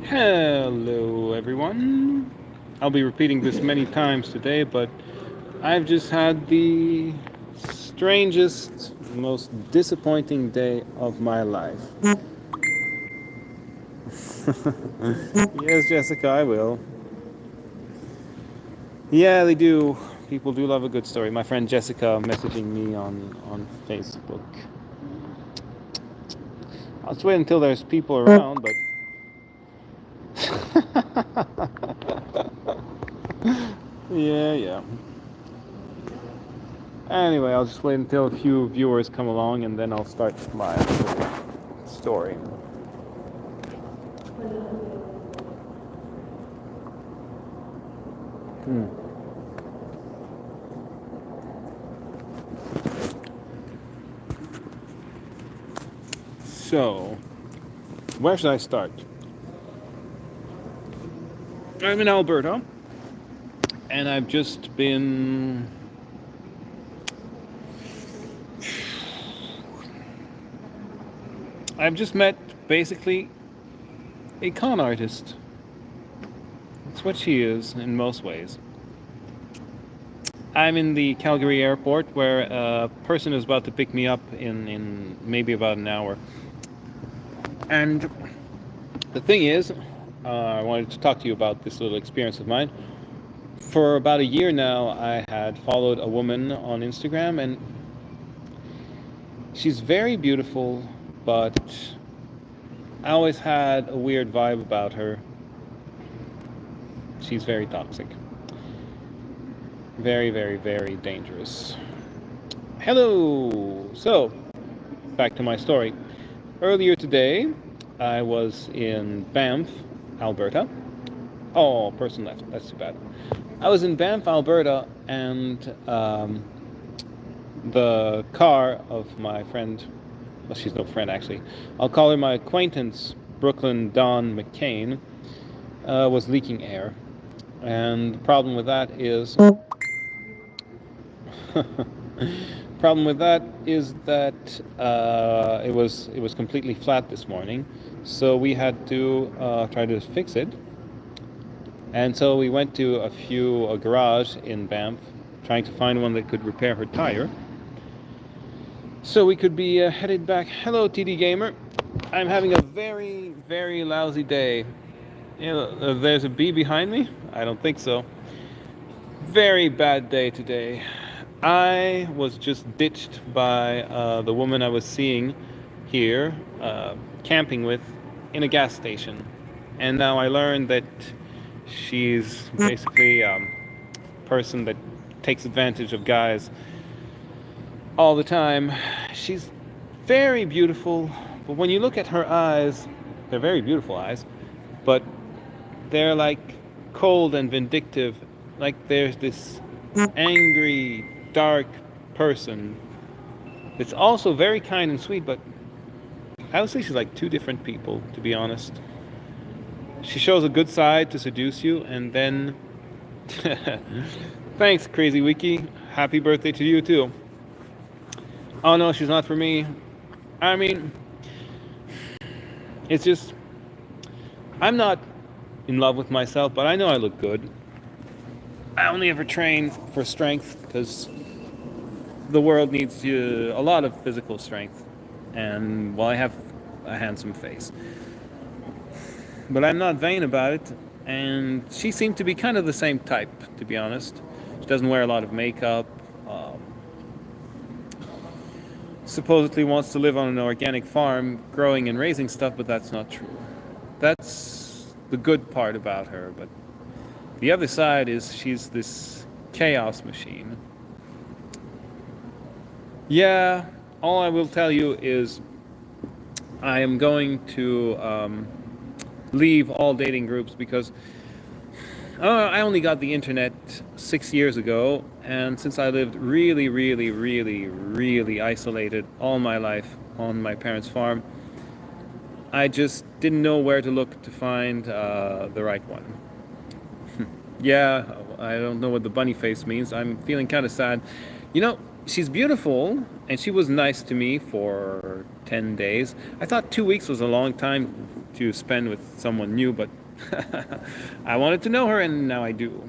Hello, everyone. I'll be repeating this many times today, but I've just had the strangest, most disappointing day of my life. Yes, Jessica, I will. Yeah, they do. People do love a good story. My friend Jessica messaging me on Facebook. I'll just wait until there's people around, but yeah. Anyway, I'll just wait until a few viewers come along and then I'll start my story. So, where should I start? I'm in Alberta, and I've just been. I've just met basically a con artist. That's what she is in most ways. I'm in the Calgary airport where a person is about to pick me up in maybe about an hour. And the thing is, I wanted to talk to you about this little experience of mine. For about a year now, I had followed a woman on Instagram, and she's very beautiful, but I always had a weird vibe about her. She's very toxic. Very, very, very dangerous. Hello! So, back to my story. Earlier today, I was in Banff, Alberta. Oh, person left. That's too bad. I was in Banff, Alberta, and the car of my friend, well, she's no friend actually, I'll call her my acquaintance, Brooklyn Dawn McCain, was leaking air. And the problem with that is problem with that is that it was completely flat this morning, so we had to try to fix it. And so we went to a garage in Banff, trying to find one that could repair her tire, so we could be headed back. Hello, TD Gamer. I'm having a very, very lousy day. There's a bee behind me? I don't think so. Very bad day today. I was just ditched by the woman I was seeing here, camping with, in a gas station. And now I learned that she's basically a person that takes advantage of guys all the time. She's very beautiful, but when you look at her eyes, they're very beautiful eyes, but they're like cold and vindictive. Like there's this angry, dark person that's also very kind and sweet, but I would say she's like two different people, to be honest. She shows a good side to seduce you, and then thanks, Crazy Wiki. Happy birthday to you too. Oh no, she's not for me. I mean, it's just I'm not in love with myself, but I know I look good. I only ever train for strength because the world needs a lot of physical strength, and well, I have a handsome face, but I'm not vain about it. And she seemed to be kind of the same type, to be honest. She doesn't wear a lot of makeup. Supposedly wants to live on an organic farm, growing and raising stuff, but that's not true. That's the good part about her, but the other side is she's this chaos machine. Yeah, all I will tell you is I am going to leave all dating groups because I only got the internet 6 years ago, and since I lived really, really, really, really isolated all my life on my parents' farm, I just didn't know where to look to find the right one. Yeah, I don't know what the bunny face means. I'm feeling kind of sad. You know, she's beautiful, and she was nice to me for 10 days. I thought 2 weeks was a long time to spend with someone new, but I wanted to know her, and now I do.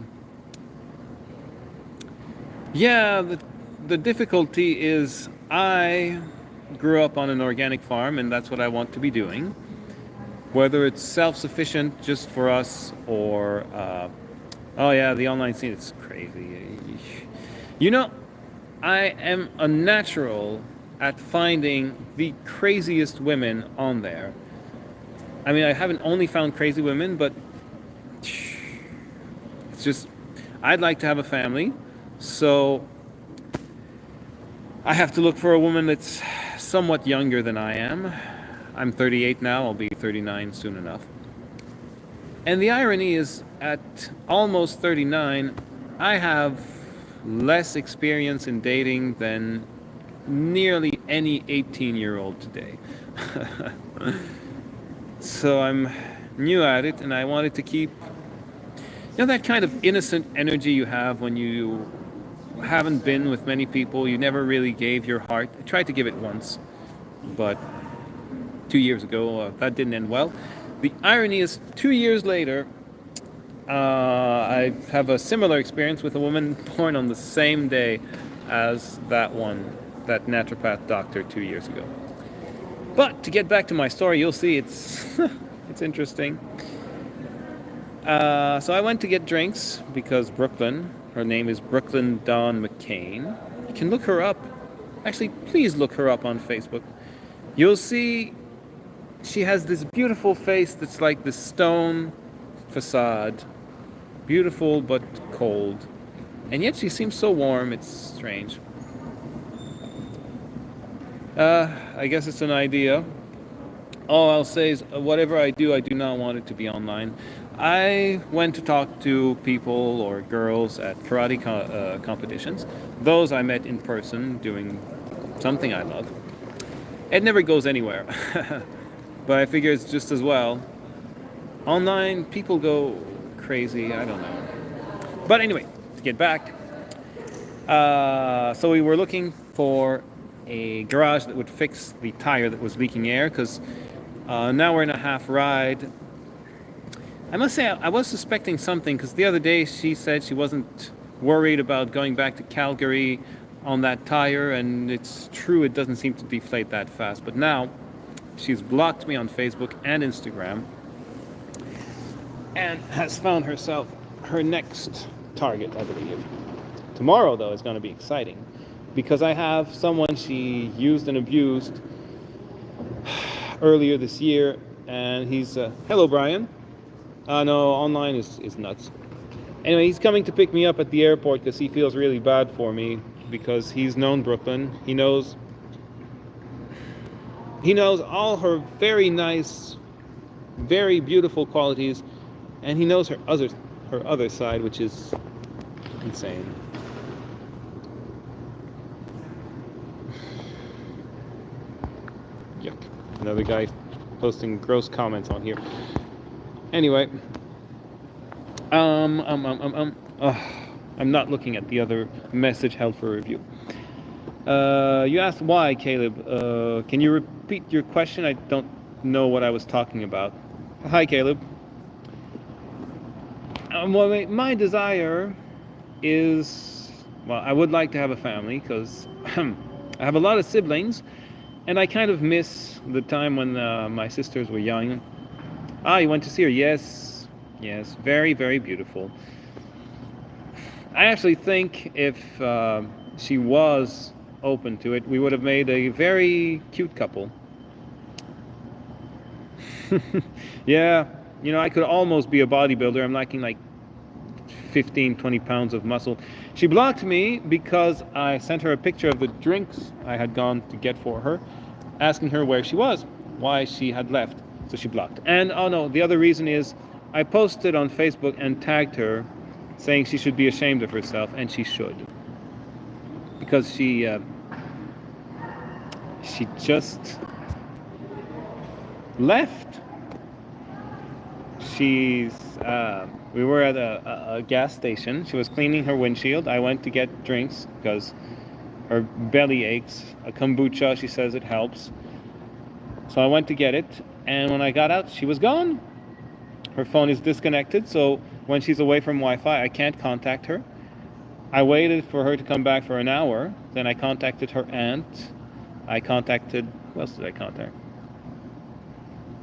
Yeah, the difficulty is I grew up on an organic farm, and that's what I want to be doing. Whether it's self-sufficient just for us or, oh yeah, the online scene, it's crazy. You know, I am a natural at finding the craziest women on there. I mean, I haven't only found crazy women, but it's just, I'd like to have a family, so I have to look for a woman that's somewhat younger than I am. I'm 38 now, I'll be 39 soon enough. And the irony is, at almost 39, I have less experience in dating than nearly any 18-year-old today. So I'm new at it, and I wanted to keep, that kind of innocent energy you have when you haven't been with many people, you never really gave your heart. I tried to give it once, but 2 years ago, that didn't end well. The irony is, 2 years later, I have a similar experience with a woman born on the same day as that naturopath doctor 2 years ago. But to get back to my story, you'll see it's it's interesting. So I went to get drinks because Brooklyn, her name is Brooklyn Dawn McCain. You can look her up. Actually, please look her up on Facebook. You'll see she has this beautiful face that's like the stone facade. Beautiful but cold. And yet she seems so warm, it's strange. I guess it's an idea. All I'll say is, whatever I do not want it to be online. I went to talk to people or girls at karate competitions. Those I met in person doing something I love. It never goes anywhere. But I figure it's just as well. Online, people go crazy, I don't know. But anyway, to get back. So we were looking for a garage that would fix the tire that was leaking air, because now we're in a half ride. I must say, I was suspecting something, because the other day she said she wasn't worried about going back to Calgary on that tire, and it's true, it doesn't seem to deflate that fast. But now she's blocked me on Facebook and Instagram and has found herself her next target, I believe. Tomorrow, though, is going to be exciting, because I have someone she used and abused earlier this year, and he's, hello, Brian. No, online is nuts. Anyway, he's coming to pick me up at the airport because he feels really bad for me, because he's known Brooklyn. He knows all her very nice, very beautiful qualities, and he knows her other side, which is insane. Yuck. Another guy posting gross comments on here. Anyway, I'm not looking at the other message held for review. You asked why, Caleb. Can you repeat your question? I don't know what I was talking about. Hi, Caleb. Well, my desire is, well, I would like to have a family, because I have a lot of siblings, and I kind of miss the time when my sisters were young. You went to see her? Yes, very, very beautiful. I actually think if she was open to it, we would have made a very cute couple. Yeah, I could almost be a bodybuilder. I'm lacking like 15-20 pounds of muscle. She blocked me because I sent her a picture of the drinks I had gone to get for her, asking her where she was, why she had left. So she blocked. And oh no, the other reason is I posted on Facebook and tagged her, saying she should be ashamed of herself, and she should, because she just left. We were at a gas station. She was cleaning her windshield. I went to get drinks because her belly aches. A kombucha, she says it helps. So I went to get it, And when I got out, she was gone. Her phone is disconnected, so when she's away from Wi-Fi, I can't contact her. I waited for her to come back for an hour. Then I contacted her aunt. Who else did I contact?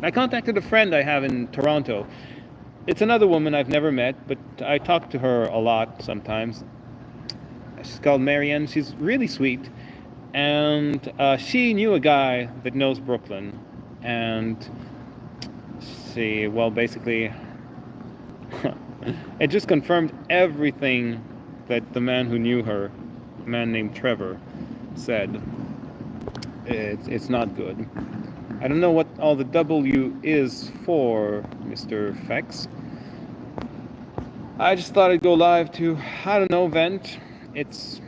I contacted a friend I have in Toronto. It's another woman I've never met, but I talk to her a lot sometimes. She's called Marianne. She's really sweet. And she knew a guy that knows Brooklyn. And basically, it just confirmed everything that the man who knew her, a man named Trevor, said. It's not good. I don't know what all the W is for, Mr. Fex. I just thought I'd go live to, I don't know, vent. It's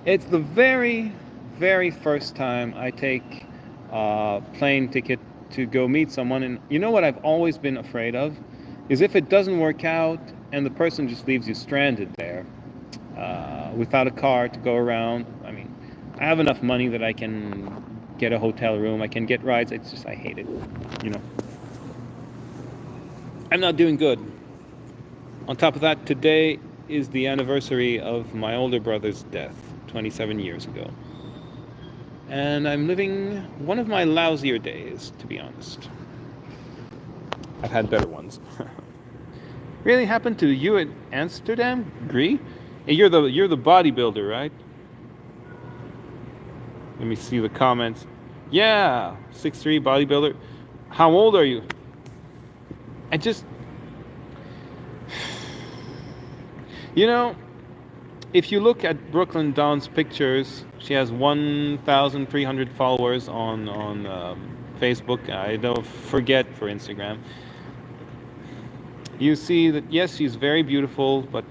the very, very first time I take a plane ticket to go meet someone. And you know what I've always been afraid of? Is if it doesn't work out and the person just leaves you stranded there without a car to go around. I mean, I have enough money that I can get a hotel room, I can get rides. It's just, I hate it, you know. I'm not doing good. On top of that, today is the anniversary of my older brother's death, 27 years ago. And I'm living one of my lousier days, to be honest. I've had better ones. Really happened to you at Amsterdam? Gree? Hey, you're the bodybuilder, right? Let me see the comments. Yeah, 6'3" bodybuilder. How old are you? You know, if you look at Brooklyn Dawn's pictures, she has 1,300 followers on Facebook. I don't forget for Instagram. You see that, yes, she's very beautiful, but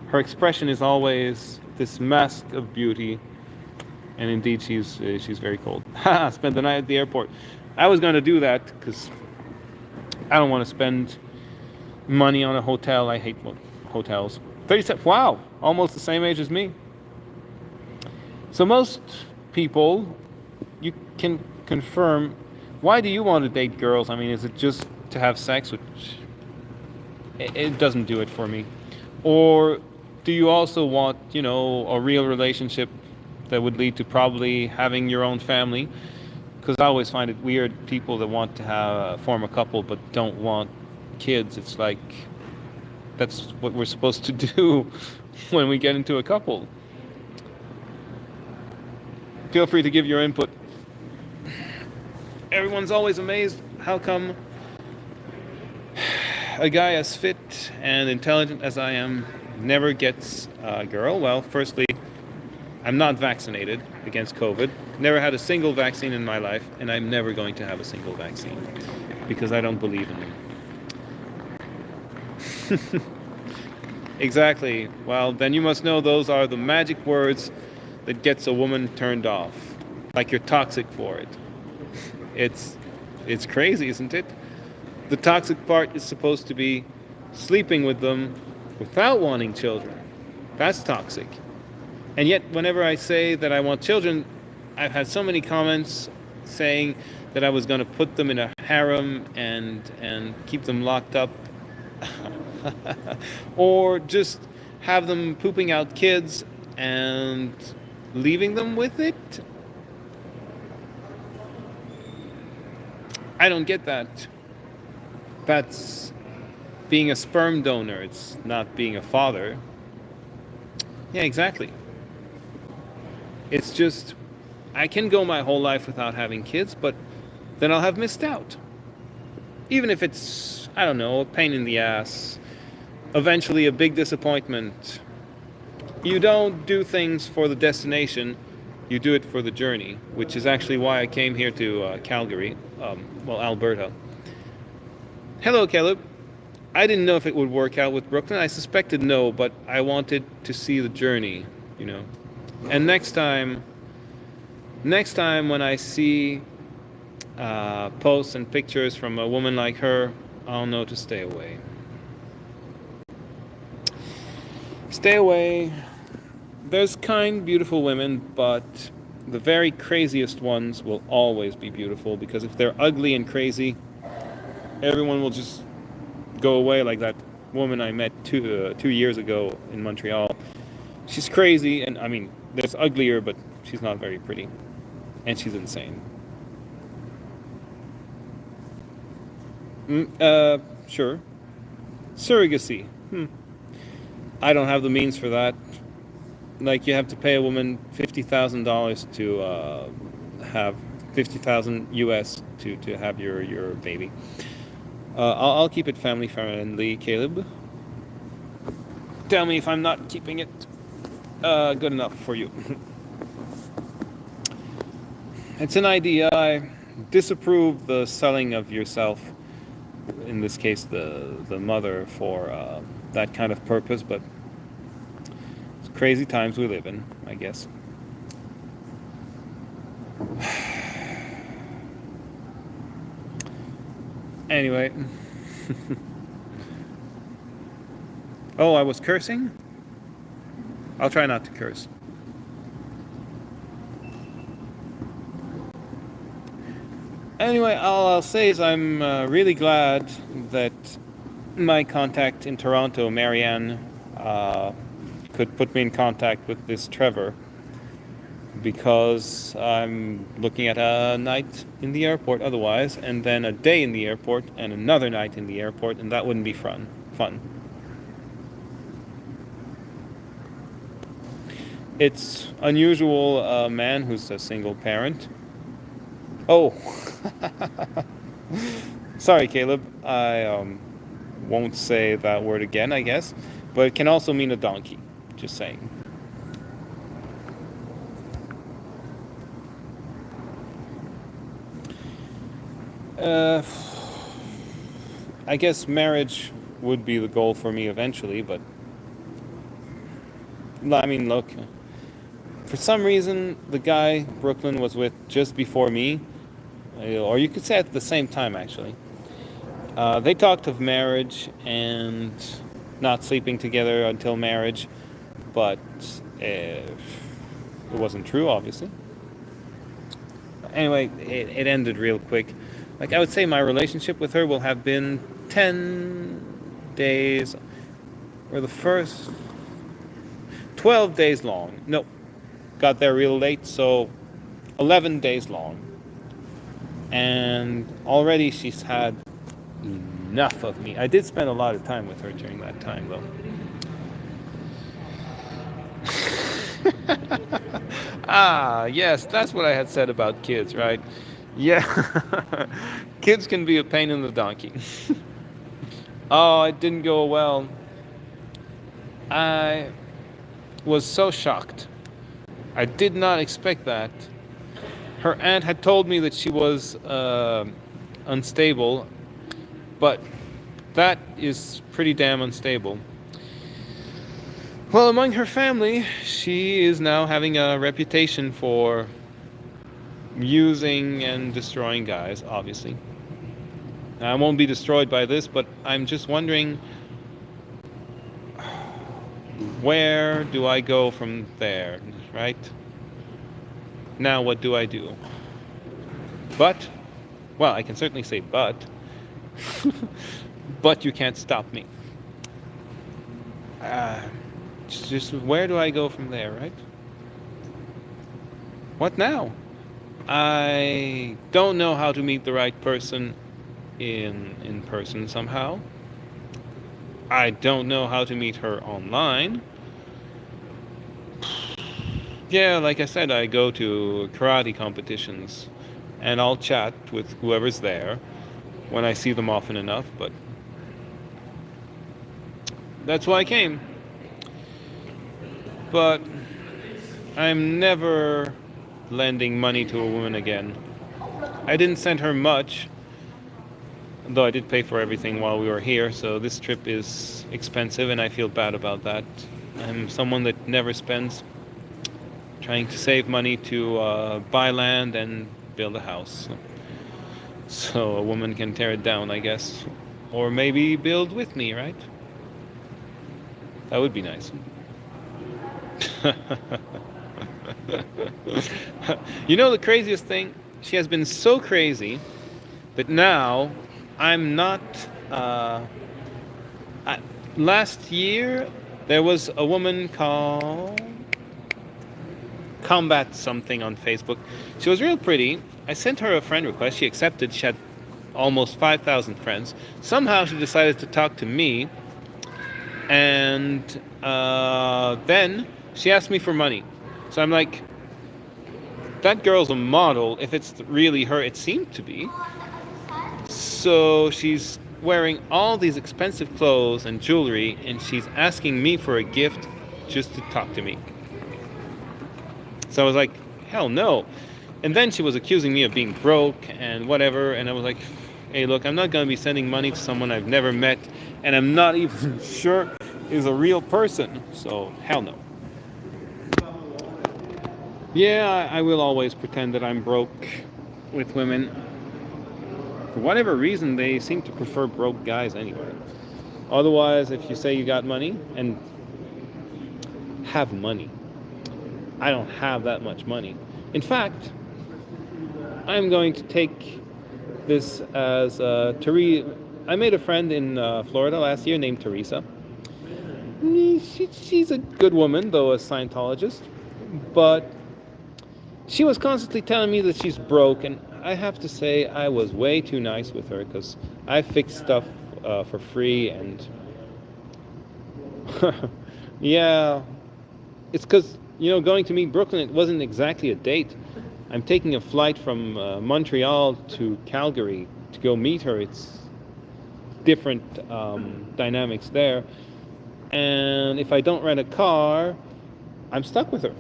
her expression is always this mask of beauty. And indeed, she's very cold. Spent the night at the airport. I was going to do that because I don't want to spend money on a hotel. I hate hotels. 37. Wow, almost the same age as me. So most people, you can confirm. Why do you want to date girls? I mean, is it just to have sex? Which it doesn't do it for me. Or do you also want, you know, a real relationship that would lead to probably having your own family? Because I always find it weird, people that want to form a couple but don't want kids. It's like, that's what we're supposed to do when we get into a couple. Feel free to give your input. Everyone's always amazed how come a guy as fit and intelligent as I am never gets a girl. Well, firstly, I'm not vaccinated against COVID. Never had a single vaccine in my life, and I'm never going to have a single vaccine because I don't believe in them. Exactly. Well, then you must know those are the magic words that gets a woman turned off. Like you're toxic for it. It's crazy, isn't it? The toxic part is supposed to be sleeping with them without wanting children. That's toxic. And yet, whenever I say that I want children, I've had so many comments saying that I was going to put them in a harem and keep them locked up. Or just have them pooping out kids and leaving them with it. I don't get that. That's being a sperm donor. It's not being a father. Yeah, exactly. It's just, I can go my whole life without having kids, but then I'll have missed out. Even if it's, I don't know, a pain in the ass, eventually a big disappointment. You don't do things for the destination, you do it for the journey, which is actually why I came here to Calgary, Alberta. Hello, Caleb. I didn't know if it would work out with Brooklyn. I suspected no, but I wanted to see the journey, you know. And next time when I see posts and pictures from a woman like her, I'll know to stay away. Stay away. There's kind, beautiful women, but the very craziest ones will always be beautiful, because if they're ugly and crazy, everyone will just go away. Like that woman I met 2 years ago in Montreal. She's crazy, and I mean, there's uglier, but she's not very pretty, and she's insane. Sure. Surrogacy. I don't have the means for that. Like, you have to pay a woman $50,000 to have 50,000 US to have your baby. I'll keep it family friendly, Caleb. Tell me if I'm not keeping it good enough for you. It's an idea. I disapprove the selling of yourself, in this case the mother, for that kind of purpose, but it's crazy times we live in, I guess. Anyway. Oh, I was cursing? I'll try not to curse. Anyway, all I'll say is I'm really glad that my contact in Toronto, Marianne, could put me in contact with this Trevor, because I'm looking at a night in the airport otherwise, and then a day in the airport, and another night in the airport, and that wouldn't be fun. It's unusual, a man who's a single parent. Oh, sorry, Caleb. I won't say that word again, I guess. But it can also mean a donkey. Just saying. I guess marriage would be the goal for me eventually, but I mean, look, for some reason, the guy Brooklyn was with just before me, or you could say at the same time, actually, they talked of marriage and not sleeping together until marriage, but it wasn't true, obviously. Anyway, it ended real quick. Like, I would say my relationship with her will have been 10 days, or the first 12 days long. No, got there real late, so 11 days long. And already she's had enough of me. I did spend a lot of time with her during that time, though. Ah, yes, that's what I had said about kids, right? Yeah, kids can be a pain in the donkey. Oh, it didn't go well. I was so shocked. I did not expect that. Her aunt had told me that she was unstable, but that is pretty damn unstable. Well, among her family, she is now having a reputation for using and destroying guys, obviously. I won't be destroyed by this, but I'm just wondering, where do I go from there, right? Now, what do I do? But, well, I can certainly say but, but you can't stop me. Just where do I go from there, right? What now? I don't know how to meet the right person in person somehow. I don't know how to meet her online. Yeah, like I said, I go to karate competitions, and I'll chat with whoever's there when I see them often enough, but that's why I came. But I'm never lending money to a woman again. I didn't send her much, though I did pay for everything while we were here, so this trip is expensive, and I feel bad about that. I'm someone that never spends, trying to save money to buy land and build a house. So a woman can tear it down, I guess. Or maybe build with me, right? That would be nice. You know the craziest thing? She has been so crazy that now I'm not. Uh, I, Last year there was a woman called Combat something on Facebook. She was real pretty. I sent her a friend request. She accepted. She had almost 5,000 friends. Somehow she decided to talk to me, and then she asked me for money. So I'm like, that girl's a model. If it's really her, it seemed to be. So she's wearing all these expensive clothes and jewelry, and she's asking me for a gift just to talk to me. So I was like, hell no. And then she was accusing me of being broke and whatever. And I was like, hey, look, I'm not going to be sending money to someone I've never met and I'm not even sure is a real person. So hell no. Yeah, I will always pretend that I'm broke with women. For whatever reason, they seem to prefer broke guys anyway. Otherwise, if you say you got money and have money, I don't have that much money. In fact, I'm going to take this as Teresa. I made a friend in Florida last year named Teresa. She's a good woman, though a Scientologist. But she was constantly telling me that she's broke, and I have to say I was way too nice with her because I fixed stuff for free, and yeah, it's because going to meet Brooklyn, it wasn't exactly a date. I'm taking a flight from Montreal to Calgary to go meet her. It's different dynamics there. And if I don't rent a car, I'm stuck with her.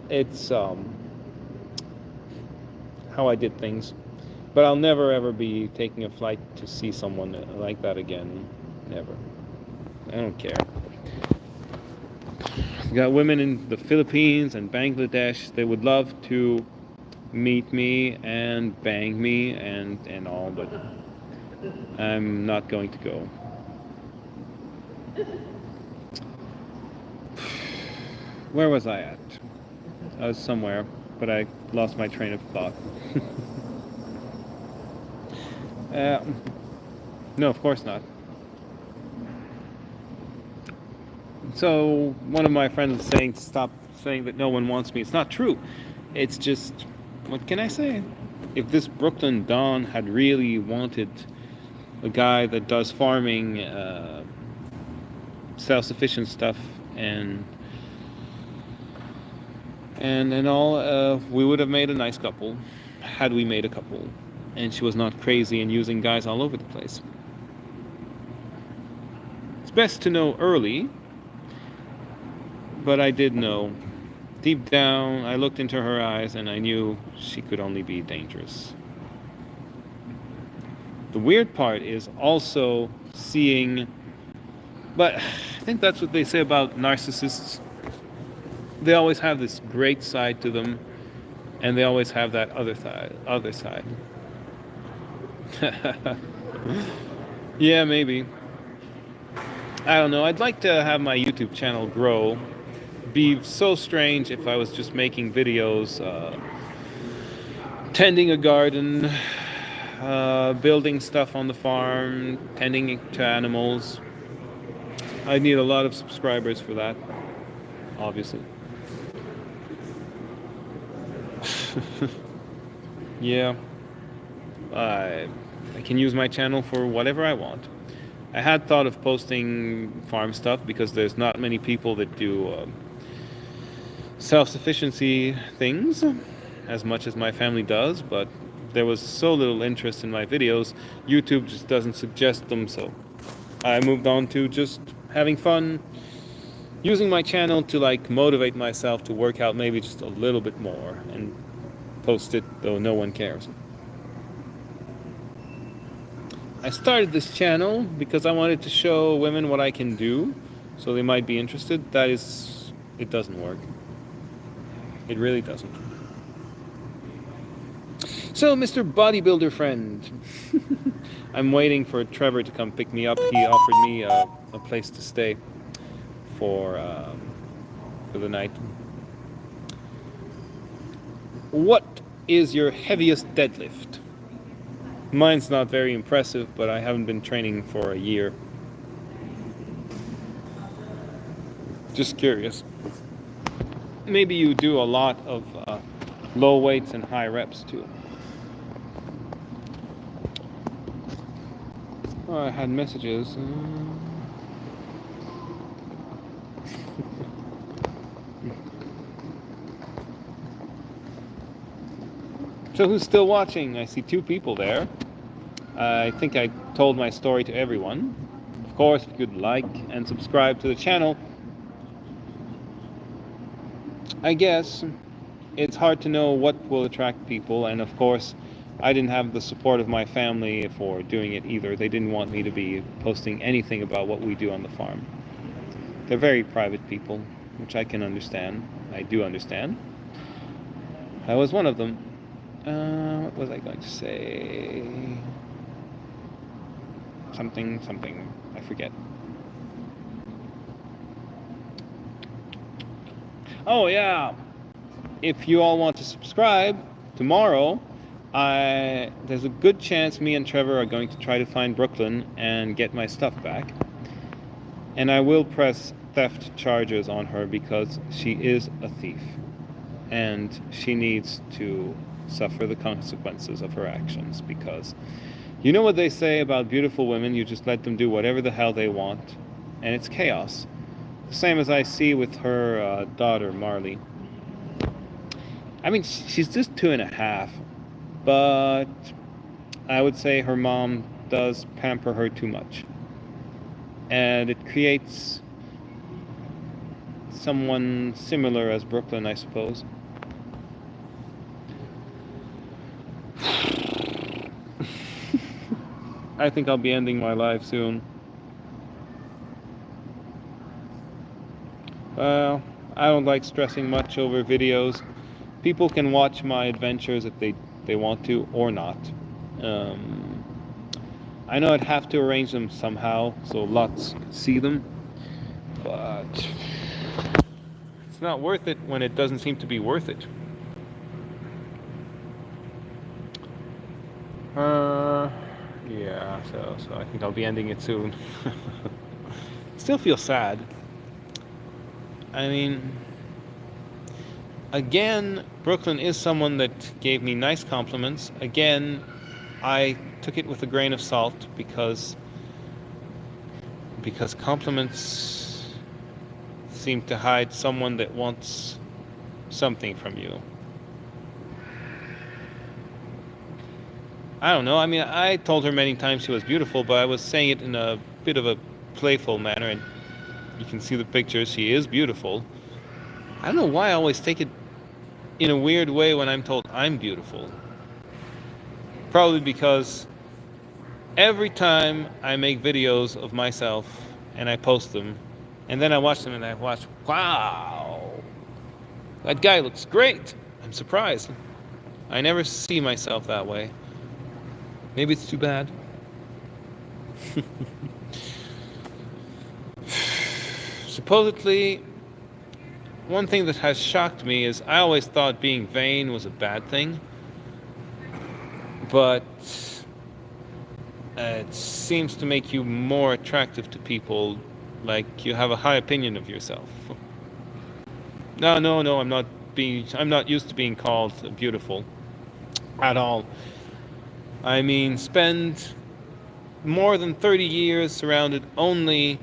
It's how I did things. But I'll never ever be taking a flight to see someone like that again. Never. I don't care. I've got women in the Philippines and Bangladesh. They would love to meet me and bang me and all, but I'm not going to go. Where was I at? I was somewhere, but I lost my train of thought. No, of course not. So one of my friends was saying to stop saying that no one wants me. It's not true. It's just, what can I say? If this Brooklyn Don had really wanted a guy that does farming, self-sufficient stuff, and all, we would have made a nice couple, had we made a couple, and she was not crazy and using guys all over the place. It's best to know early, but I did know. Deep down, I looked into her eyes and I knew she could only be dangerous. The weird part is also seeing, but I think that's what they say about narcissists. They always have this great side to them, and they always have that other side. Yeah, maybe. I don't know. I'd like to have my YouTube channel grow. Be so strange if I was just making videos, tending a garden, building stuff on the farm, tending to animals. I need a lot of subscribers for that, obviously. Yeah, I can use my channel for whatever I want. I had thought of posting farm stuff because there's not many people that do self-sufficiency things as much as my family does, but there was so little interest in my videos, YouTube just doesn't suggest them, so I moved on to just having fun, using my channel to motivate myself to work out maybe just a little bit more and post it though no one cares. I started this channel because I wanted to show women what I can do, so they might be interested. It doesn't work. It really doesn't. So, Mr. Bodybuilder friend, I'm waiting for Trevor to come pick me up. He offered me a place to stay for the night. What is your heaviest deadlift? Mine's not very impressive, but I haven't been training for a year. Just curious. Maybe you do a lot of low weights and high reps too. Oh, I had messages. So who's still watching? I see 2 people there. I think I told my story to everyone. Of course, if you could like and subscribe to the channel. I guess it's hard to know what will attract people, and of course, I didn't have the support of my family for doing it either. They didn't want me to be posting anything about what we do on the farm. They're very private people, which I can understand. I do understand. I was one of them. What was I going to say? Something. I forget. Oh yeah. If you all want to subscribe, tomorrow, there's a good chance me and Trevor are going to try to find Brooklyn and get my stuff back. And I will press theft charges on her because she is a thief. And she needs to suffer the consequences of her actions, because you know what they say about beautiful women, you just let them do whatever the hell they want, and it's chaos. The same as I see with her daughter, Marley. I mean, she's just 2.5, but I would say her mom does pamper her too much. And it creates someone similar as Brooklyn, I suppose. I think I'll be ending my life soon. Well, I don't like stressing much over videos. People can watch my adventures if they want to, or not. I know I'd have to arrange them somehow so lots can see them, but it's not worth it when it doesn't seem to be worth it. Yeah, so I think I'll be ending it soon. Still feel sad. I mean, again, Brooklyn is someone that gave me nice compliments. Again, I took it with a grain of salt because compliments seem to hide someone that wants something from you. I don't know. I mean, I told her many times she was beautiful, but I was saying it in a bit of a playful manner, and you can see the pictures. She is beautiful. I don't know why I always take it in a weird way when I'm told I'm beautiful. Probably because every time I make videos of myself and I post them, and then I watch them and I watch, wow, that guy looks great. I'm surprised. I never see myself that way. Maybe it's too bad. Supposedly, one thing that has shocked me is I always thought being vain was a bad thing, but it seems to make you more attractive to people, like you have a high opinion of yourself. No, I'm not used to being called beautiful at all. I mean, spend more than 30 years surrounded only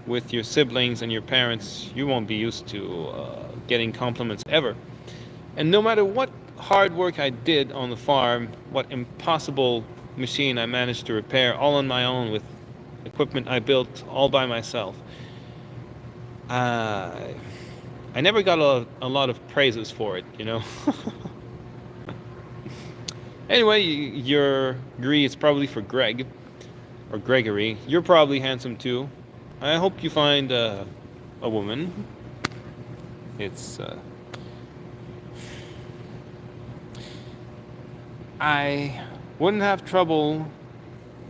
with your siblings and your parents, you won't be used to getting compliments ever. And no matter what hard work I did on the farm, what impossible machine I managed to repair all on my own with equipment I built all by myself, I never got a lot of praises for it, you know. Anyway, your Gree is probably for Greg, or Gregory. You're probably handsome too. I hope you find a woman. It's I wouldn't have trouble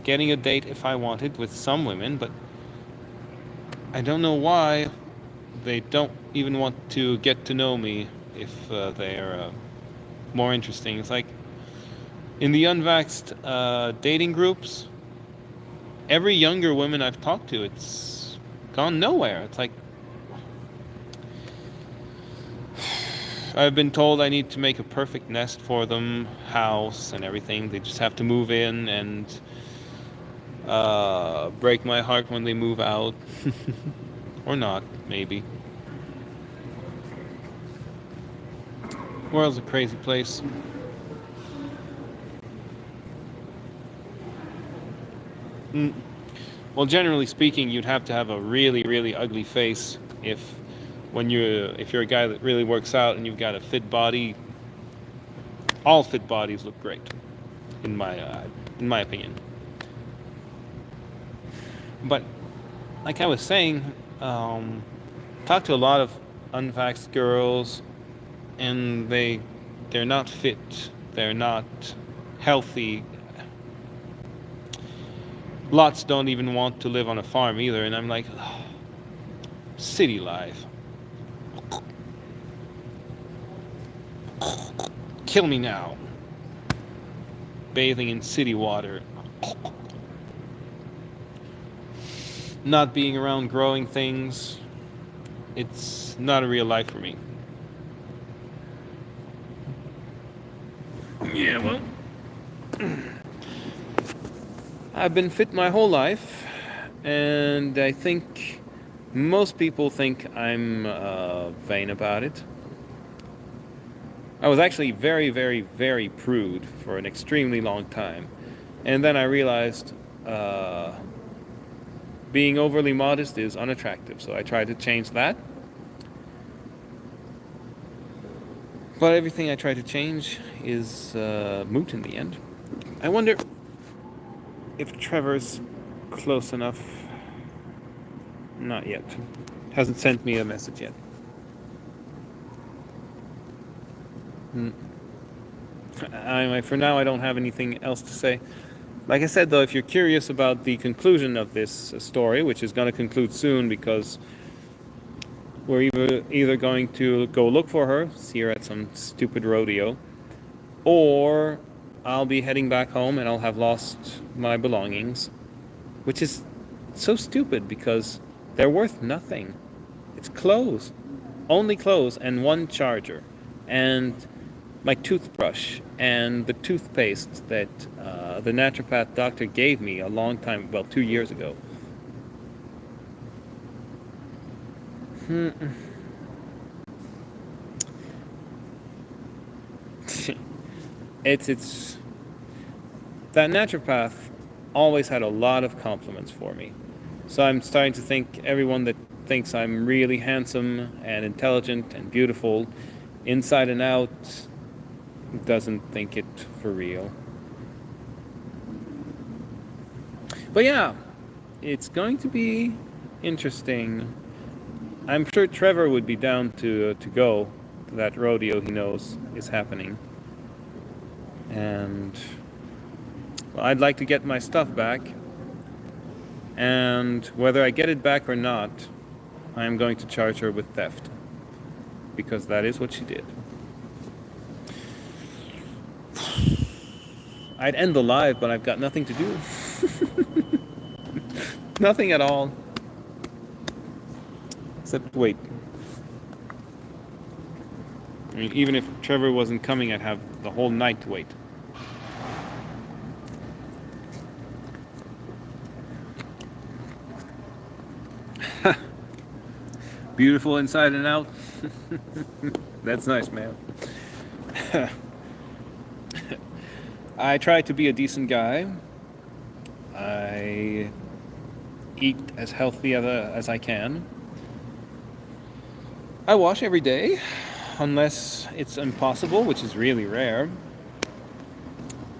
getting a date if I wanted with some women, but I don't know why they don't even want to get to know me if they're more interesting. It's like in the unvaxxed dating groups, every younger woman I've talked to, it's gone nowhere. It's like I've been told I need to make a perfect nest for them, house and everything. They just have to move in and break my heart when they move out. Or not, maybe. World's a crazy place. Well, generally speaking, you'd have to have a really, really ugly face if you're a guy that really works out and you've got a fit body. All fit bodies look great, in my opinion. But like I was saying, talk to a lot of unvaxxed girls, and they're not fit. They're not healthy. Lots don't even want to live on a farm either, and I'm like, oh, city life. Kill me now. Bathing in city water. Not being around growing things. It's not a real life for me. Yeah, well, I've been fit my whole life, and I think most people think I'm vain about it. I was actually very, very, very prude for an extremely long time. And then I realized being overly modest is unattractive, so I tried to change that. But everything I try to change is moot in the end. I wonder if Trevor's close enough. Not yet. Hasn't sent me a message yet. For now, I don't have anything else to say. Like I said, though, if you're curious about the conclusion of this story, which is going to conclude soon because we're either going to go look for her, see her at some stupid rodeo, or I'll be heading back home and I'll have lost my belongings, which is so stupid because they're worth nothing. It's clothes. Only clothes and one charger. And my toothbrush and the toothpaste that the naturopath doctor gave me a long time, 2 years ago. It's that naturopath always had a lot of compliments for me. So I'm starting to think everyone that thinks I'm really handsome and intelligent and beautiful inside and out doesn't think it for real. But yeah, it's going to be interesting. I'm sure Trevor would be down to go to that rodeo he knows is happening. And well, I'd like to get my stuff back. And whether I get it back or not, I'm going to charge her with theft. Because that is what she did. I'd end the live, but I've got nothing to do. Nothing at all. Except wait. I mean, even if Trevor wasn't coming, I'd have the whole night to wait. Beautiful inside and out. That's nice, man. I try to be a decent guy. I eat as healthy as I can. I wash every day, unless it's impossible, which is really rare.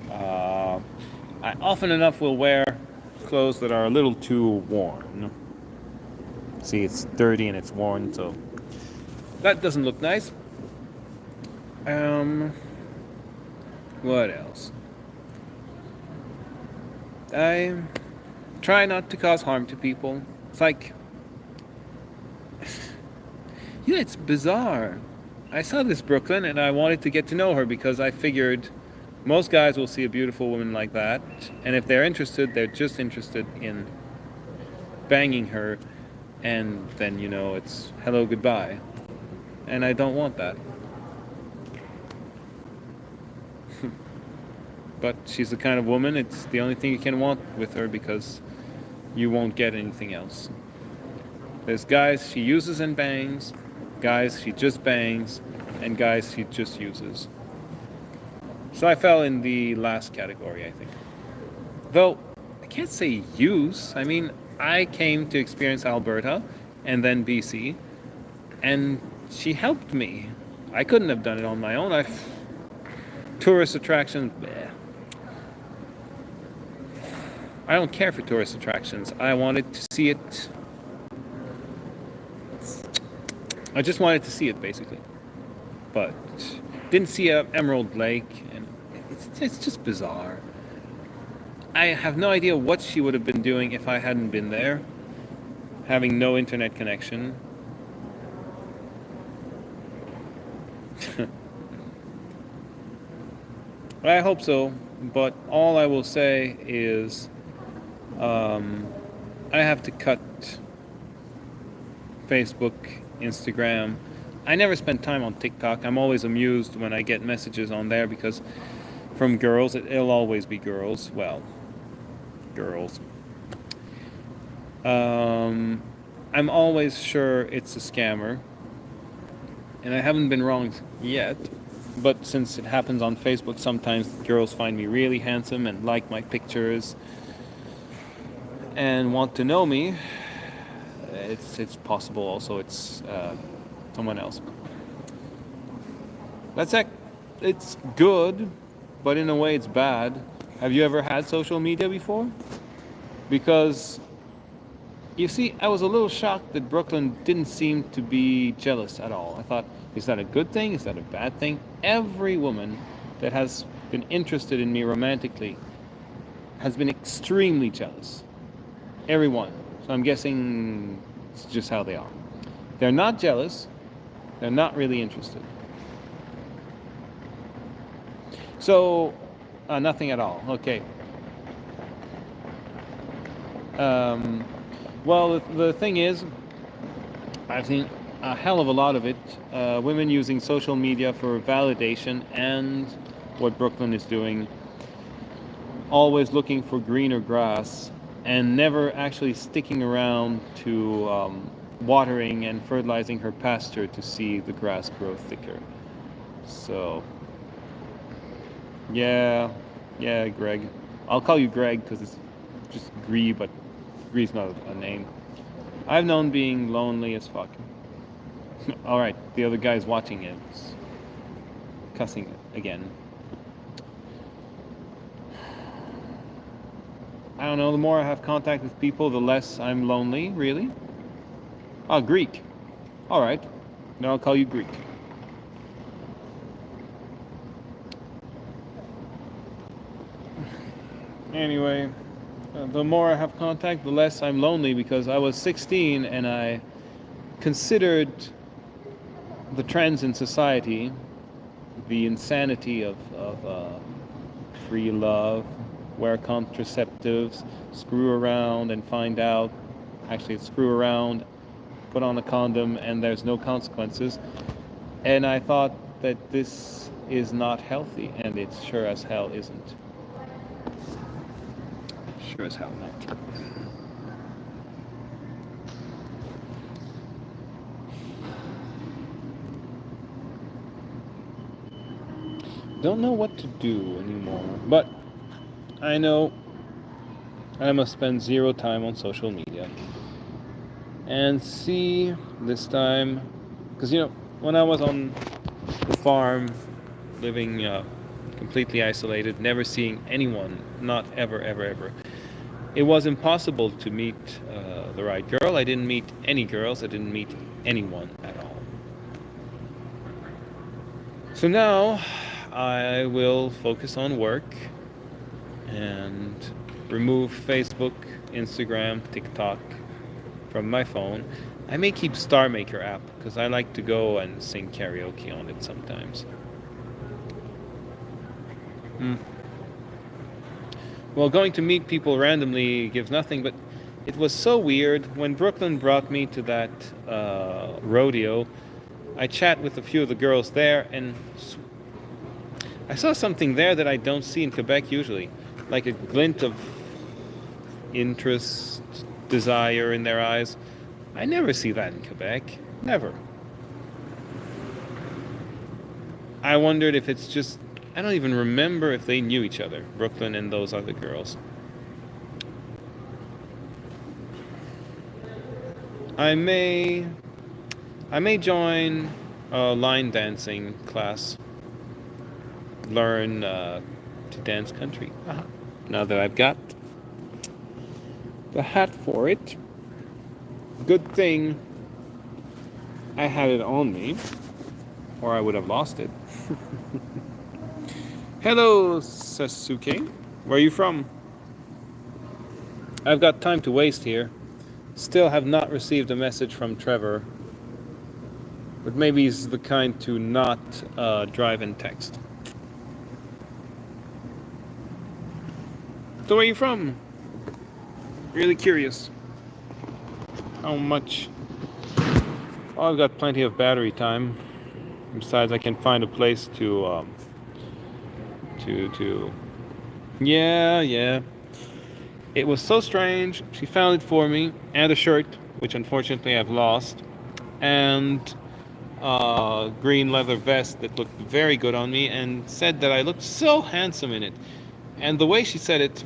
I often enough will wear clothes that are a little too worn. See, it's dirty and it's worn, so that doesn't look nice. What else? I try not to cause harm to people. It's like, it's bizarre. I saw this Brooklyn and I wanted to get to know her because I figured most guys will see a beautiful woman like that, and if they're interested, they're just interested in banging her, and then, it's hello, goodbye. And I don't want that. But she's the kind of woman, it's the only thing you can want with her because you won't get anything else. There's guys she uses and bangs, guys she just bangs, and guys she just uses. So I fell in the last category, I think. Though, I can't say use. I mean, I came to experience Alberta and then BC, and she helped me. I couldn't have done it on my own. Tourist attractions, bleh. I don't care for tourist attractions. I wanted to see it. I just wanted to see it, basically. But didn't see Emerald Lake, and it's just bizarre. I have no idea what she would have been doing if I hadn't been there, having no internet connection. I hope so, but all I will say is I have to cut Facebook, Instagram. I never spend time on TikTok. I'm always amused when I get messages on there because from girls, it'll always be girls. Well, girls. I'm always sure it's a scammer, and I haven't been wrong yet. But since it happens on Facebook, sometimes girls find me really handsome and like my pictures and want to know me. It's possible also it's someone else. It's good, but in a way it's bad. Have you ever had social media before? Because you see, I was a little shocked that Brooklyn didn't seem to be jealous at all. I thought, is that a good thing? Is that a bad thing? Every woman that has been interested in me romantically has been extremely jealous. Everyone. So I'm guessing it's just how they are. They're not jealous. They're not really interested. So, nothing at all. Okay. Well, the thing is, I've seen a hell of a lot of it. Women using social media for validation and what Brooklyn is doing. Always looking for greener grass and never actually sticking around to watering and fertilizing her pasture to see the grass grow thicker. So, yeah, Greg. I'll call you Greg because it's just Gree, but Gree's not a name. I've known being lonely as fuck. Alright, the other guy's watching it. It's cussing again. I don't know, the more I have contact with people, the less I'm lonely, really. Ah, Greek. Alright, now I'll call you Greek. Anyway, the more I have contact, the less I'm lonely because I was 16 and I considered the trends in society, the insanity of free love, wear contraceptives, screw around and find out, actually screw around, put on a condom and there's no consequences. And I thought that this is not healthy, and it sure as hell isn't. Sure as hell not. Don't know what to do anymore, but I know I must spend zero time on social media. And see this time, because when I was on the farm, living completely isolated, never seeing anyone, not ever, it was impossible to meet the right girl. I didn't meet any girls. I didn't meet anyone at all. So now I will focus on work and remove Facebook, Instagram, TikTok from my phone I may keep Star Maker app because I like to go and sing karaoke on it sometimes. Well, going to meet people randomly gives nothing, but it was so weird. When Brooklyn brought me to that rodeo, I chat with a few of the girls there, and I saw something there that I don't see in Quebec usually, like a glint of interest, desire in their eyes. I never see that in Quebec. Never. I wondered if it's just... I don't even remember if they knew each other, Brooklyn and those other girls. I may join a line dancing class. Learn to dance country. Now that I've got the hat for it. Good thing I had it on me, or I would have lost it. Hello, Sasuke. Where are you from? I've got time to waste here. Still have not received a message from Trevor. But maybe he's the kind to not drive and text. So where are you from? Really curious. How much? Oh, I've got plenty of battery time. Besides, I can find a place to yeah. It was so strange. She found it for me, and a shirt, which unfortunately I've lost, and a green leather vest that looked very good on me, and said that I looked so handsome in it. And the way she said it,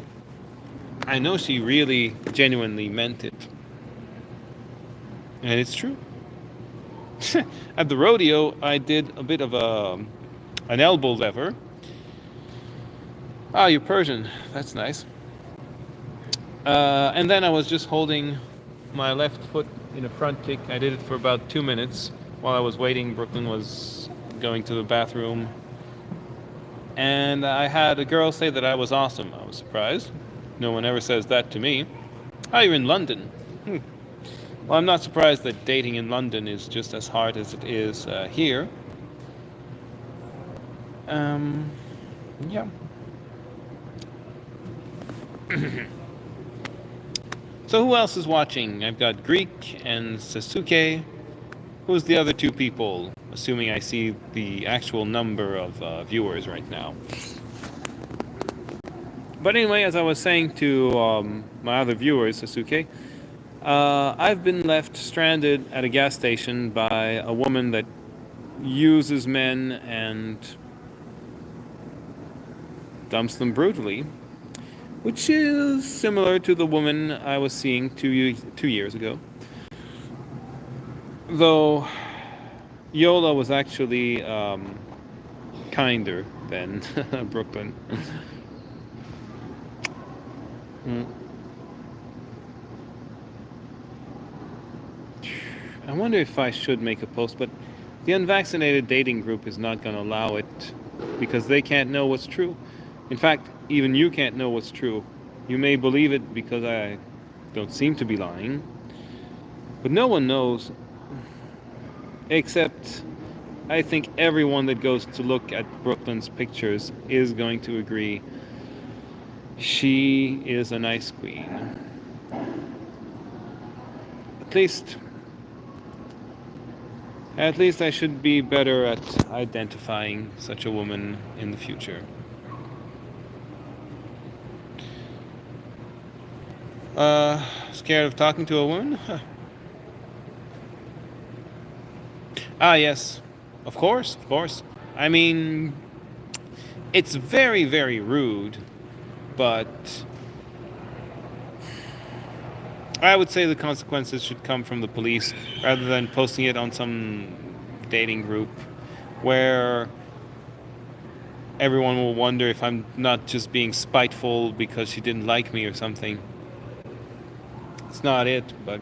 I know she really genuinely meant it. And it's true. At the rodeo, I did a bit of an elbow lever. Ah, you're Persian. That's nice. And then I was just holding my left foot in a front kick. I did it for about 2 minutes while I was waiting. Brooklyn was going to the bathroom. And I had a girl say that I was awesome. I was surprised. No one ever says that to me. Oh, you're in London. Well, I'm not surprised that dating in London is just as hard as it is here. Yeah. So who else is watching? I've got Greek and Sasuke. Who's the other two people? Assuming I see the actual number of viewers right now. But anyway, as I was saying to my other viewers, Sasuke, I've been left stranded at a gas station by a woman that uses men and dumps them brutally, which is similar to the woman I was seeing 2 years ago. Though Yola was actually kinder than Brooklyn. I wonder if I should make a post, but the unvaccinated dating group is not going to allow it because they can't know what's true. In fact, even you can't know what's true. You may believe it because I don't seem to be lying, but no one knows, except I think everyone that goes to look at Brooklyn's pictures is going to agree she is a nice queen. At least I should be better at identifying such a woman in the future. Scared of talking to a woman? Huh. Ah, yes. Of course. I mean, it's very, very rude, but I would say the consequences should come from the police rather than posting it on some dating group where everyone will wonder if I'm not just being spiteful because she didn't like me or something. It's not it, but...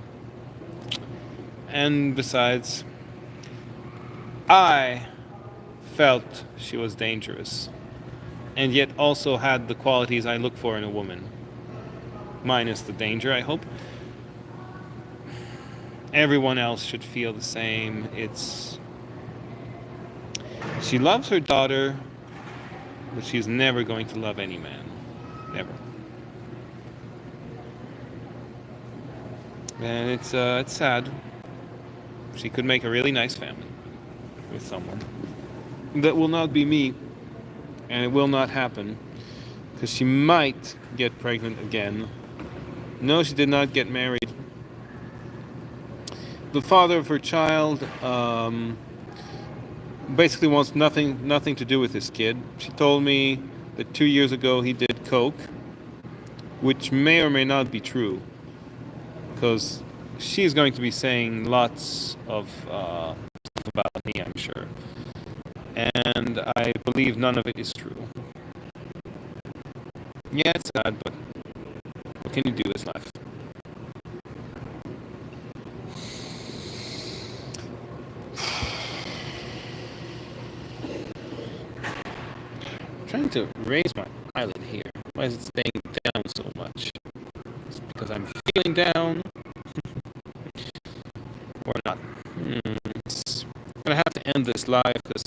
And besides, I felt she was dangerous, and yet also had the qualities I look for in a woman. Minus the danger, I hope. everyone else should feel the same. She loves her daughter, but she's never going to love any man. Never. And it's sad. She could make a really nice family with someone. That will not be me, and it will not happen, because she might get pregnant again. No, she did not get married. The father of her child basically wants nothing to do with this kid. She told me that 2 years ago he did coke, which may or may not be true, because she's going to be saying lots of stuff about me, I'm sure. And I believe none of it is true. Yeah, it's sad, but what can you do? It's life. I'm trying to raise my eyelid here. Why is it staying down so much? It's because I'm feeling down. Or not. I'm gonna have to end this live because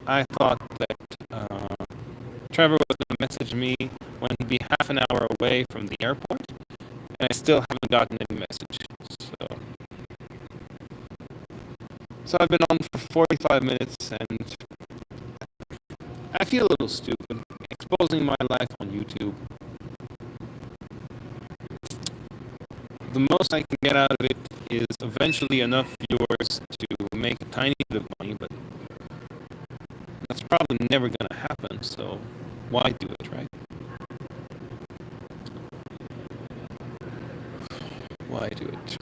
I thought that Trevor was going to message me when he'd be half an hour away from the airport, and I still haven't gotten any message. So I've been on for 45 minutes, and I feel a little stupid exposing my life on YouTube. The most I can get out of it is eventually enough viewers to make a tiny bit of money, but that's probably never going to happen, so why do it, right? Why do it?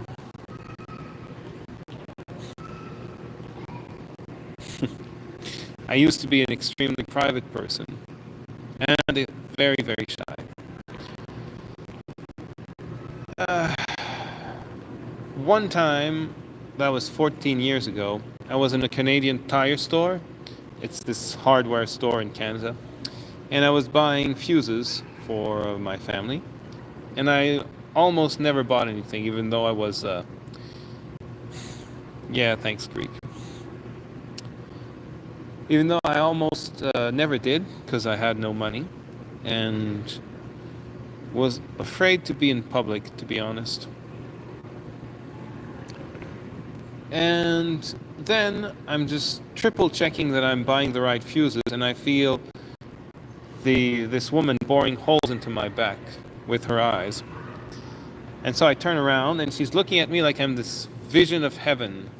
I used to be an extremely private person, and very, very shy. One time, that was 14 years ago, I was in a Canadian Tire store. It's this hardware store in Canada. And I was buying fuses for my family. And I almost never bought anything, even though I was... Yeah, thanks, Greek. Even though I almost never did, because I had no money. And was afraid to be in public, to be honest. And then I'm just triple checking that I'm buying the right fuses, and I feel this woman boring holes into my back with her eyes. And so I turn around, and she's looking at me like I'm this vision of heaven.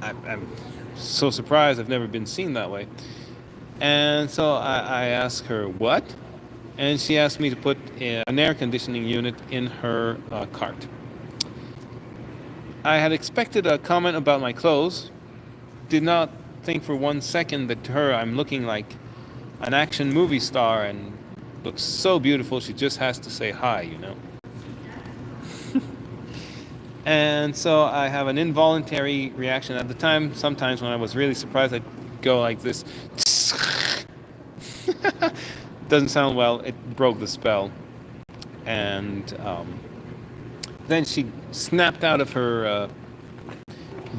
I'm so surprised. I've never been seen that way. And so I ask her, what? And she asked me to put an air conditioning unit in her cart. I had expected a comment about my clothes. Did not think for 1 second that to her I'm looking like an action movie star and looks so beautiful she just has to say hi, you know. And so I have an involuntary reaction. At the time, sometimes when I was really surprised, I'd go like this. Doesn't sound well. It broke the spell. And then she snapped out of her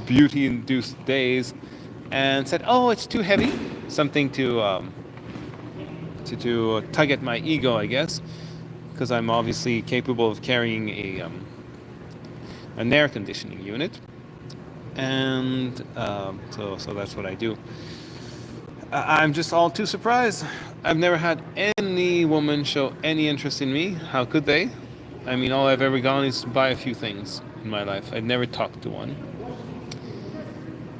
beauty-induced daze and said, "Oh, it's too heavy." Something to tug at my ego, I guess, because I'm obviously capable of carrying an air conditioning unit, and so that's what I do. I'm just all too surprised. I've never had any woman show any interest in me. How could they? I mean, all I've ever gone is to buy a few things in my life. I've never talked to one.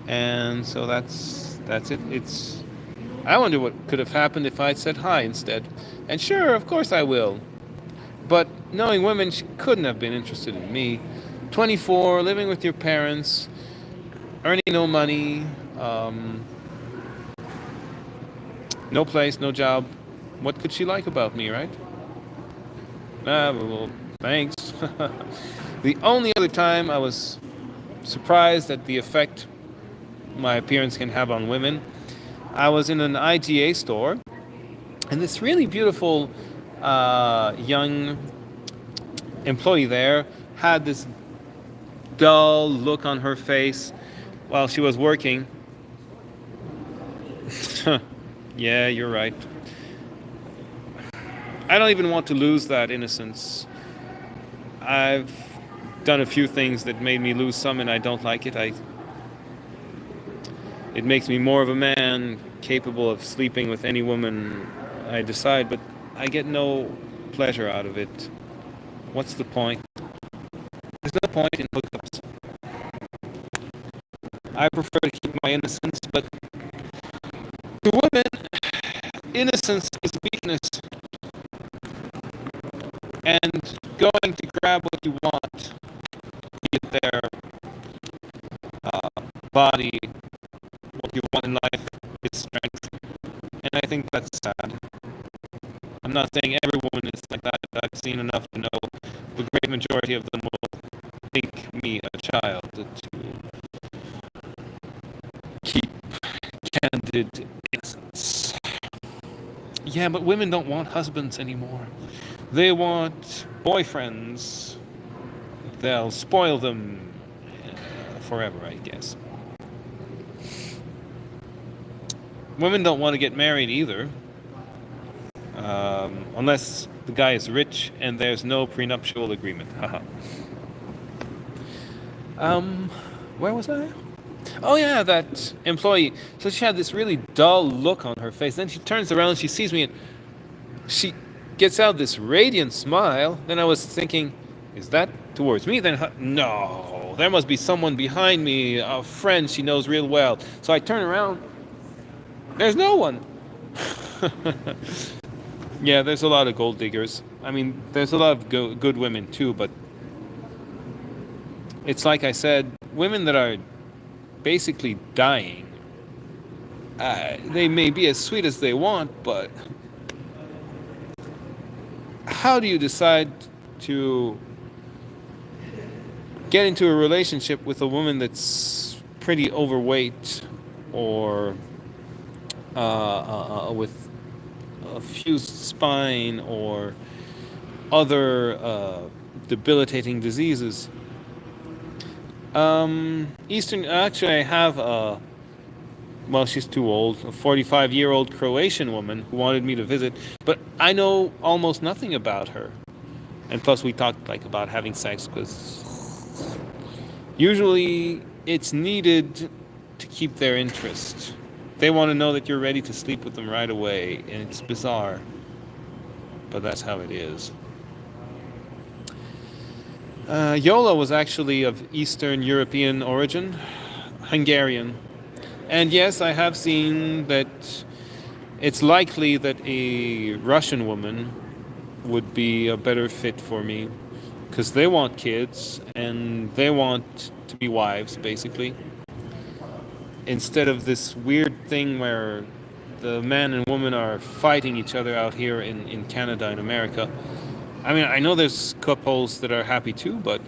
And so that's it. I wonder what could have happened if I'd said hi instead. And sure, of course I will. But knowing women, she couldn't have been interested in me. 24, living with your parents, earning no money, no place, no job. What could she like about me, right? Well, thanks. The only other time I was surprised at the effect my appearance can have on women, I was in an IGA store, and this really beautiful young employee there had this dull look on her face while she was working. Yeah, you're right. I don't even want to lose that innocence. I've done a few things that made me lose some, and I don't like it. It makes me more of a man, capable of sleeping with any woman I decide, but I get no pleasure out of it. What's the point? There's no point in hookups. I prefer to keep my innocence, but to women, innocence is weakness, and going to grab what you want, be it their body, what you want in life, is strength. And I think that's sad. I'm not saying every woman is like that. I've seen enough to know the great majority of them will think me a child to keep candid innocence. Yeah, but women don't want husbands anymore. They want boyfriends. They'll spoil them forever, I guess. Women don't want to get married either. Unless the guy is rich and there's no prenuptial agreement. Where was I? Oh yeah, that employee. So she had this really dull look on her face. Then she turns around, she sees me, and she gets out this radiant smile. Then I was thinking, is that towards me? Then no, there must be someone behind me, a friend she knows real well. So I turn around. There's no one. Yeah, there's a lot of gold diggers. I mean, there's a lot of good women too, but it's like I said, women that are basically dying. They may be as sweet as they want, but how do you decide to get into a relationship with a woman that's pretty overweight or with a fused spine or other debilitating diseases? Actually, I have well, she's too old, a 45-year-old Croatian woman who wanted me to visit, but I know almost nothing about her. And plus, we talked about having sex, because usually it's needed to keep their interest. They want to know that you're ready to sleep with them right away, and it's bizarre, but that's how it is. Yola was actually of Eastern European origin, Hungarian. And yes, I have seen that it's likely that a Russian woman would be a better fit for me, because they want kids and they want to be wives, basically. Instead of this weird thing where the man and woman are fighting each other out here in Canada and America. I mean, I know there's couples that are happy too, but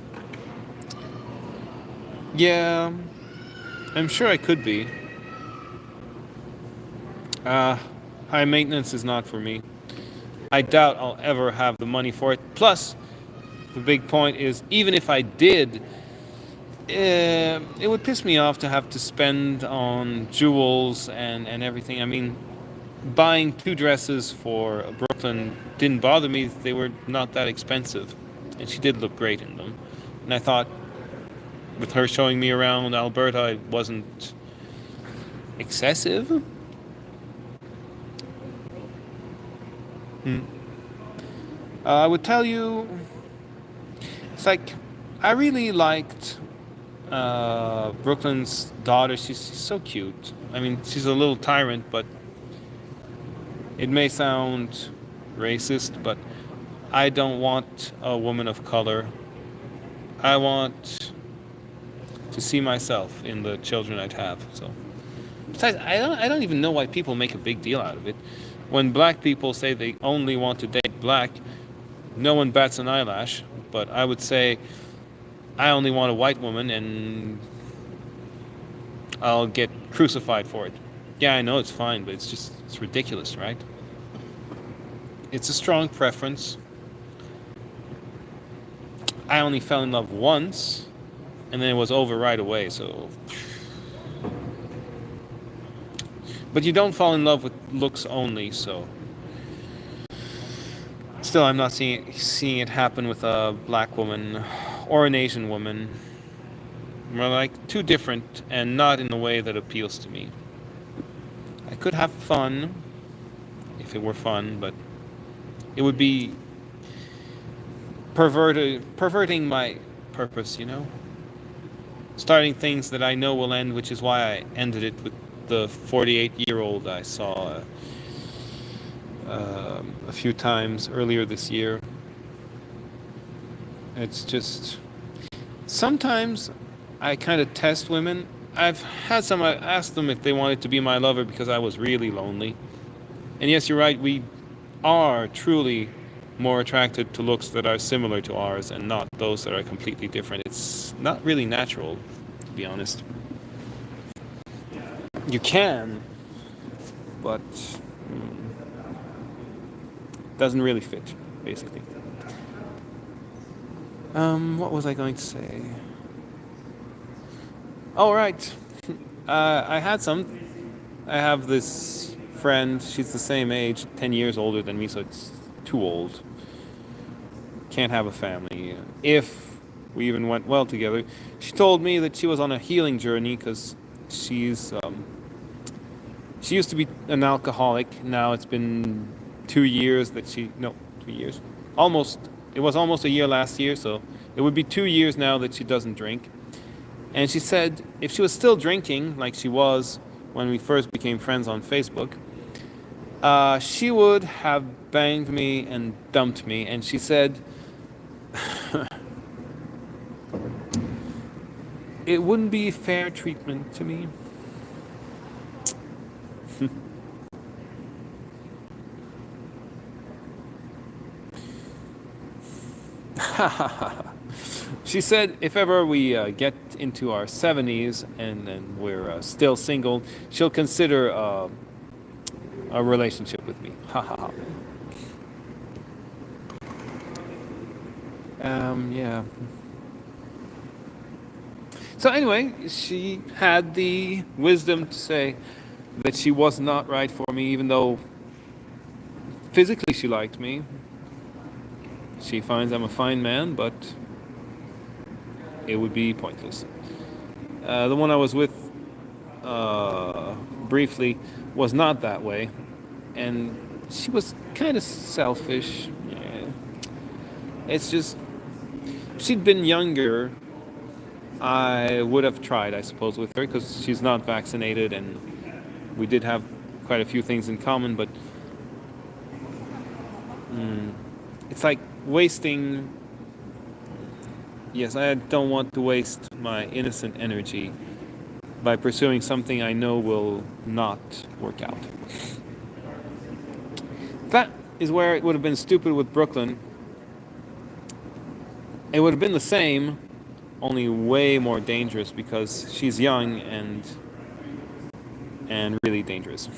yeah, I'm sure I could be. High maintenance is not for me. I doubt I'll ever have the money for it. Plus, the big point is, even if I did, it would piss me off to have to spend on jewels and everything. I mean, buying 2 dresses for Brooklyn didn't bother me. They were not that expensive, and she did look great in them. And I thought, with her showing me around Alberta, it wasn't excessive. I would tell you, it's like, I really liked Brooklyn's daughter. She's so cute. I mean, she's a little tyrant, but it may sound racist, but I don't want a woman of color. I want to see myself in the children I'd have. So, besides, I don't even know why people make a big deal out of it. When black people say they only want to date black, no one bats an eyelash. But I would say I only want a white woman, and I'll get crucified for it. Yeah, I know it's fine, but it's ridiculous, right? It's a strong preference. I only fell in love once, and then it was over right away. So, but you don't fall in love with looks only. So, still, I'm not seeing it happen with a black woman or an Asian woman. We're like too different and not in a way that appeals to me. I could have fun if it were fun, but it would be perverting my purpose, you know? Starting things that I know will end, which is why I ended it with the 48-year-old I saw a few times earlier this year. It's just... Sometimes I kind of test women. I've had some, I asked them if they wanted to be my lover because I was really lonely. And yes, you're right, we are truly more attracted to looks that are similar to ours and not those that are completely different. It's not really natural, to be honest. You can, but doesn't really fit, basically. What was I going to say? Oh, right. I have this friend, she's the same age, 10 years older than me, so it's too old. Can't have a family. If we even went well together. She told me that she was on a healing journey because she used to be an alcoholic. Now it's been 2 years that 2 years. It was almost a year last year, so it would be 2 years now that she doesn't drink. And she said if she was still drinking, like she was when we first became friends on Facebook, she would have banged me and dumped me. And she said it wouldn't be fair treatment to me. She said if ever we get into our 70s and we're still single, she'll consider a relationship with me. Yeah. So anyway, she had the wisdom to say that she was not right for me, even though physically she liked me. She finds I'm a fine man, but it would be pointless. The one I was with briefly was not that way, and she was kind of selfish. Yeah. It's just, if she'd been younger, I would have tried, I suppose, with her, because she's not vaccinated, and we did have quite a few things in common, but it's like wasting... Yes, I don't want to waste my innocent energy by pursuing something I know will not work out. That is where it would have been stupid with Brooklyn. It would have been the same, only way more dangerous because she's young and really dangerous.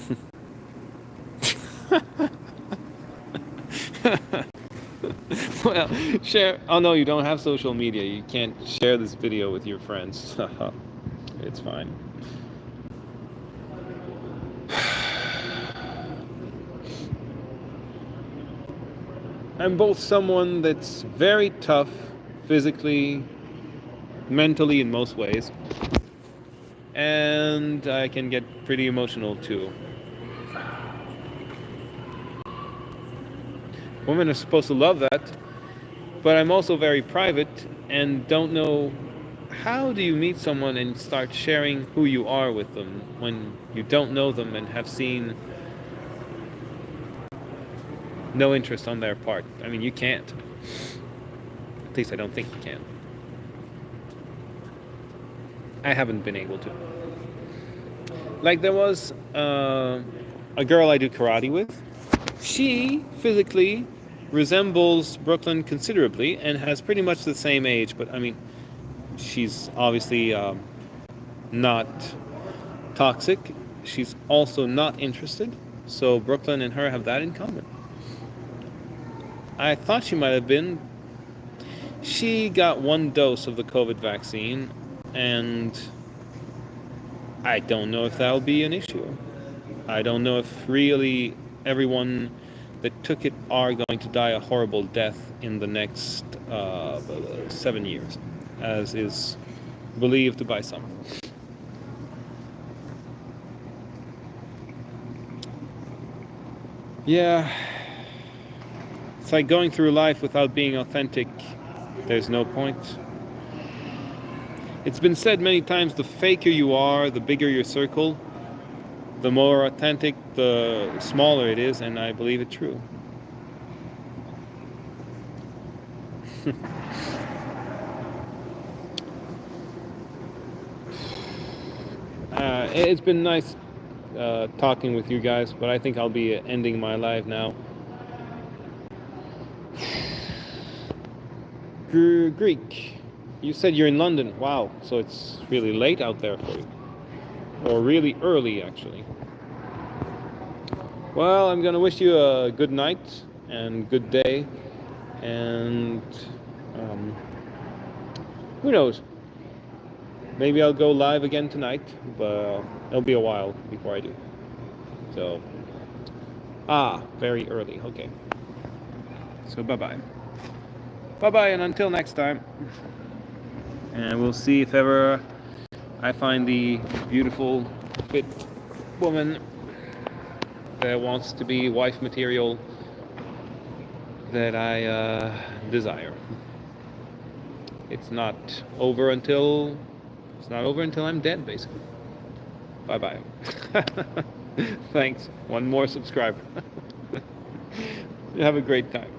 Well, share. Oh no, you don't have social media. You can't share this video with your friends. It's fine. I'm both someone that's very tough physically, mentally in most ways, and I can get pretty emotional too. Women are supposed to love that, but I'm also very private and don't know how do you meet someone and start sharing who you are with them when you don't know them and have seen no interest on their part. I mean, you can't. At least I don't think you can. I haven't been able to. Like there was a girl I do karate with. She physically resembles Brooklyn considerably and has pretty much the same age, but I mean, she's obviously not toxic. She's also not interested, so Brooklyn and her have that in common. I thought she might have been. She got 1 dose of the COVID vaccine, and I don't know if that'll be an issue. I don't know if really everyone that took it are going to die a horrible death in the next 7 years, as is believed by some. Yeah, it's like going through life without being authentic. There's no point. It's been said many times, the faker you are, the bigger your circle, the more authentic, the smaller it is, and I believe it true. It's been nice talking with you guys, but I think I'll be ending my live now. Greek, you said you're in London. Wow, so it's really late out there for you. Or really early, actually. Well, I'm gonna wish you a good night and good day, and who knows? Maybe I'll go live again tonight, but it'll be a while before I do. So, very early. Okay. So bye-bye. Bye-bye, and until next time. And we'll see if ever I find the beautiful, fit woman that wants to be wife material that I desire. It's not over until I'm dead, basically. Bye-bye. Thanks. One more subscriber. Have a great time.